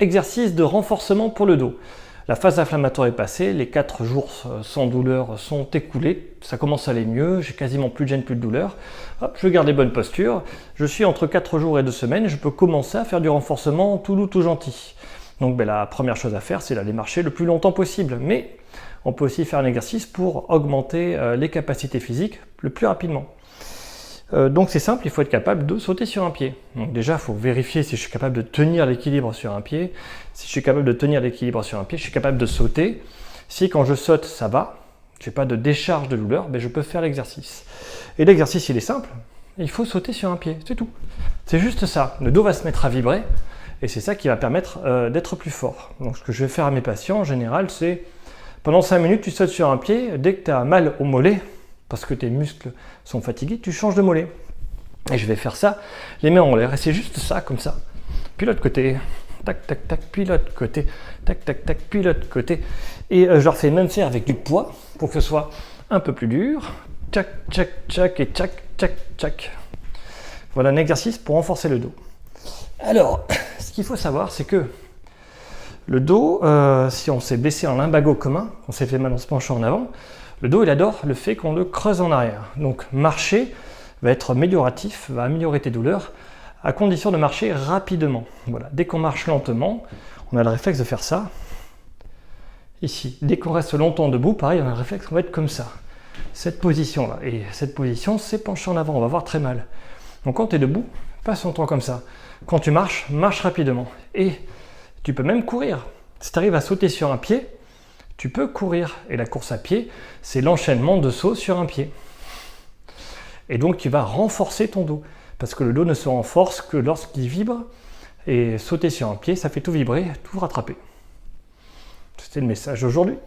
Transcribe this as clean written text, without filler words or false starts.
Exercice de renforcement pour le dos. La phase inflammatoire est passée, les 4 jours sans douleur sont écoulés, ça commence à aller mieux, j'ai quasiment plus de gêne, plus de douleur. Hop, je garde les bonnes postures, je suis entre 4 jours et 2 semaines, je peux commencer à faire du renforcement tout doux, tout gentil. Donc la première chose à faire, c'est d'aller marcher le plus longtemps possible, mais on peut aussi faire un exercice pour augmenter les capacités physiques le plus rapidement. Donc c'est simple, il faut être capable de sauter sur un pied. Donc déjà, il faut vérifier si je suis capable de tenir l'équilibre sur un pied. Si je suis capable de tenir l'équilibre sur un pied, je suis capable de sauter. Si quand je saute, ça va, je n'ai pas de décharge de douleur, je peux faire l'exercice. Et l'exercice, il est simple, il faut sauter sur un pied, c'est tout. C'est juste ça, le dos va se mettre à vibrer et c'est ça qui va permettre d'être plus fort. Donc ce que je vais faire à mes patients, en général, c'est pendant 5 minutes, tu sautes sur un pied, dès que tu as mal au mollet, parce que tes muscles sont fatigués, tu changes de mollet. Et je vais faire ça, les mains en l'air, et c'est juste ça, comme ça. Puis l'autre côté, tac, tac, tac, puis l'autre côté, tac, tac, tac, puis l'autre côté. Et je leur fais même faire avec du poids, pour que ce soit un peu plus dur. Tchac, tchac, tchac, et tchac, tchac, tchac. Voilà un exercice pour renforcer le dos. Alors, ce qu'il faut savoir, c'est que le dos, si on s'est blessé en lumbago commun, on s'est fait mal en se penchant en avant, le dos, il adore le fait qu'on le creuse en arrière. Donc marcher va être amélioratif, va améliorer tes douleurs, à condition de marcher rapidement. Voilà. Dès qu'on marche lentement, on a le réflexe de faire ça. Ici. Dès qu'on reste longtemps debout, pareil, on a le réflexe, on va être comme ça. Cette position-là. Et cette position, c'est pencher en avant, on va avoir très mal. Donc quand tu es debout, passe ton temps comme ça. Quand tu marches, marche rapidement. Et tu peux même courir. Si tu arrives à sauter sur un pied, tu peux courir. Et la course à pied, c'est l'enchaînement de sauts sur un pied. Et donc tu vas renforcer ton dos. Parce que le dos ne se renforce que lorsqu'il vibre. Et sauter sur un pied, ça fait tout vibrer, tout rattraper. C'était le message d'aujourd'hui.